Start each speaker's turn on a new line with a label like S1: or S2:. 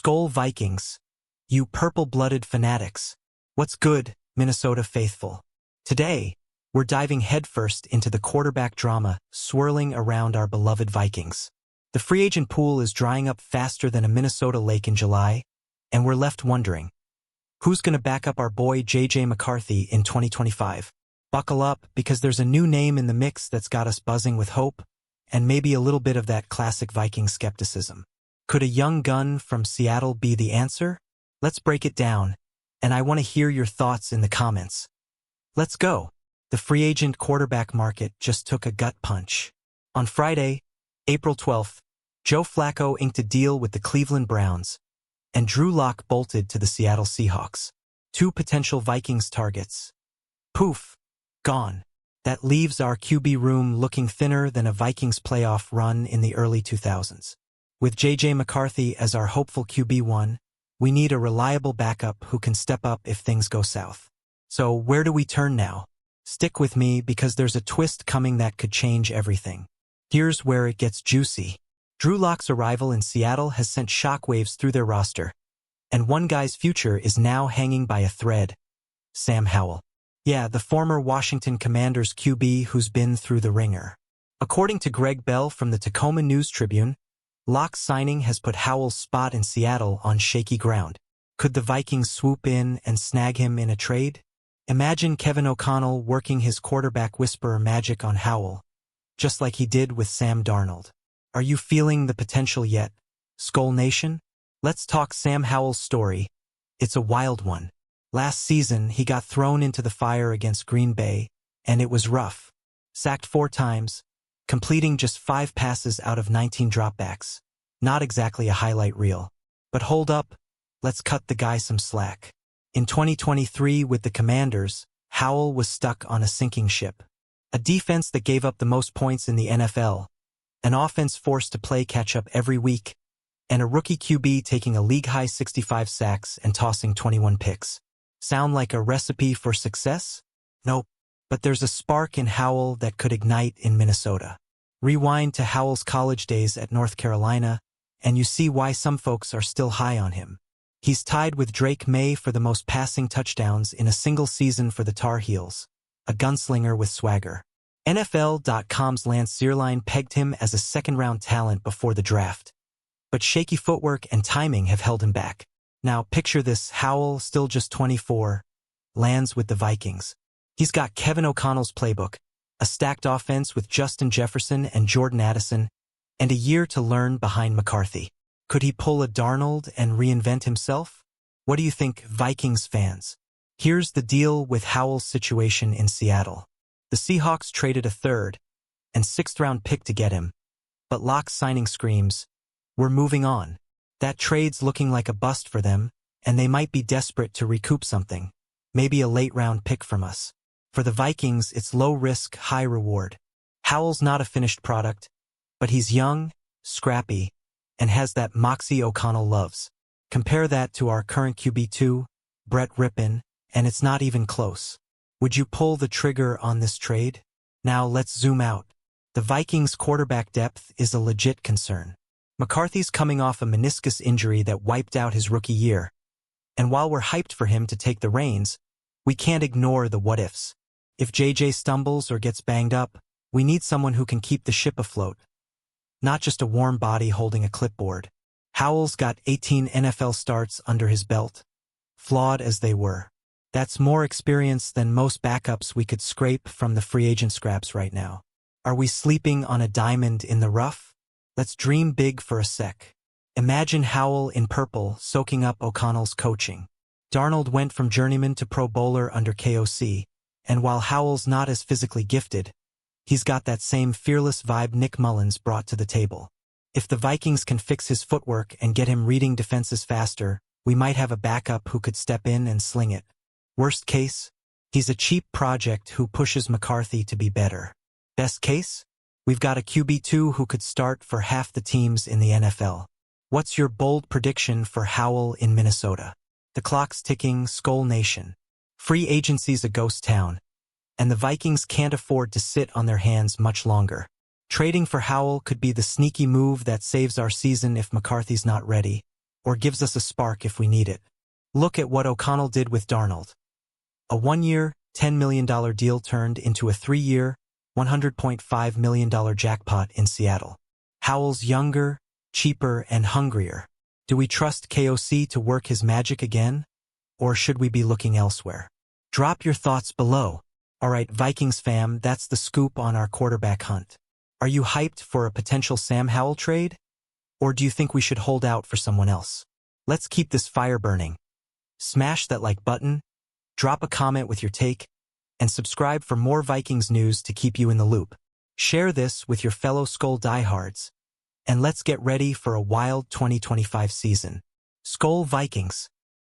S1: Skol Vikings, you purple-blooded fanatics. What's good, Minnesota faithful? Today, we're diving headfirst into the quarterback drama swirling around our beloved Vikings. The free agent pool is drying up faster than a Minnesota lake in July, and we're left wondering, who's going to back up our boy J.J. McCarthy in 2025? Buckle up, because there's a new name in the mix that's got us buzzing with hope, and maybe a little bit of that classic Viking skepticism. Could a young gun from Seattle be the answer? Let's break it down, and I want to hear your thoughts in the comments. Let's go. The free agent quarterback market just took a gut punch. On Friday, April 12th, Joe Flacco inked a deal with the Cleveland Browns, and Drew Lock bolted to the Seattle Seahawks. Two potential Vikings targets. Poof, gone. That leaves our QB room looking thinner than a Vikings playoff run in the early 2000s. With J.J. McCarthy as our hopeful QB1, we need a reliable backup who can step up if things go south. So where do we turn now? Stick with me, because there's a twist coming that could change everything. Here's where it gets juicy. Drew Lock's arrival in Seattle has sent shockwaves through their roster, and one guy's future is now hanging by a thread. Sam Howell. Yeah, the former Washington Commanders QB who's been through the ringer. According to Greg Bell from the Tacoma News-Tribune, Lock's signing has put Howell's spot in Seattle on shaky ground. Could the Vikings swoop in and snag him in a trade? Imagine Kevin O'Connell working his quarterback whisperer magic on Howell, just like he did with Sam Darnold. Are you feeling the potential yet, Skol Nation? Let's talk Sam Howell's story. It's a wild one. Last season, he got thrown into the fire against Green Bay, and it was rough. Sacked 4 times, completing just 5 passes out of 19 dropbacks. Not exactly a highlight reel. But hold up, let's cut the guy some slack. In 2023 with the Commanders, Howell was stuck on a sinking ship. A defense that gave up the most points in the NFL, an offense forced to play catch-up every week, and a rookie QB taking a league-high 65 sacks and tossing 21 picks. Sound like a recipe for success? Nope. But there's a spark in Howell that could ignite in Minnesota. Rewind to Howell's college days at North Carolina, and you see why some folks are still high on him. He's tied with Drake May for the most passing touchdowns in a single season for the Tar Heels, a gunslinger with swagger. NFL.com's Lance Zierlein pegged him as a second-round talent before the draft, but shaky footwork and timing have held him back. Now picture this: Howell, still just 24, lands with the Vikings. He's got Kevin O'Connell's playbook, a stacked offense with Justin Jefferson and Jordan Addison, and a year to learn behind McCarthy. Could he pull a Darnold and reinvent himself? What do you think, Vikings fans? Here's the deal with Howell's situation in Seattle. The Seahawks traded a 3rd and 6th-round pick to get him, but Lock's signing screams, "We're moving on." That trade's looking like a bust for them, and they might be desperate to recoup something, maybe a late-round pick from us. For the Vikings, it's low risk, high reward. Howell's not a finished product, but he's young, scrappy, and has that moxie O'Connell loves. Compare that to our current QB2, Brett Rippon, and it's not even close. Would you pull the trigger on this trade? Now let's zoom out. The Vikings' quarterback depth is a legit concern. McCarthy's coming off a meniscus injury that wiped out his rookie year, and while we're hyped for him to take the reins, we can't ignore the what-ifs. If JJ stumbles or gets banged up, we need someone who can keep the ship afloat, not just a warm body holding a clipboard. Howell's got 18 NFL starts under his belt, flawed as they were. That's more experience than most backups we could scrape from the free agent scraps right now. Are we sleeping on a diamond in the rough? Let's dream big for a sec. Imagine Howell in purple soaking up O'Connell's coaching. Darnold went from journeyman to Pro Bowler under KOC, and while Howell's not as physically gifted, he's got that same fearless vibe Nick Mullins brought to the table. If the Vikings can fix his footwork and get him reading defenses faster, we might have a backup who could step in and sling it. Worst case, he's a cheap project who pushes McCarthy to be better. Best case, we've got a QB2 who could start for half the teams in the NFL. What's your bold prediction for Howell in Minnesota? The clock's ticking, Skol Nation. Free agency's a ghost town, and the Vikings can't afford to sit on their hands much longer. Trading for Howell could be the sneaky move that saves our season if McCarthy's not ready. or gives us a spark if we need it. Look at what O'Connell did with Darnold. A 1-year, $10 million deal turned into a 3-year, $100.5 million jackpot in Seattle. Howell's younger, cheaper, and hungrier. Do we trust KOC to work his magic again? Or should we be looking elsewhere? Drop your thoughts below. Alright, Vikings fam, that's the scoop on our quarterback hunt. Are you hyped for a potential Sam Howell trade? Or do you think we should hold out for someone else? Let's keep this fire burning. Smash that like button, drop a comment with your take, and subscribe for more Vikings news to keep you in the loop. Share this with your fellow Skol diehards, and let's get ready for a wild 2025 season. Skol Vikings!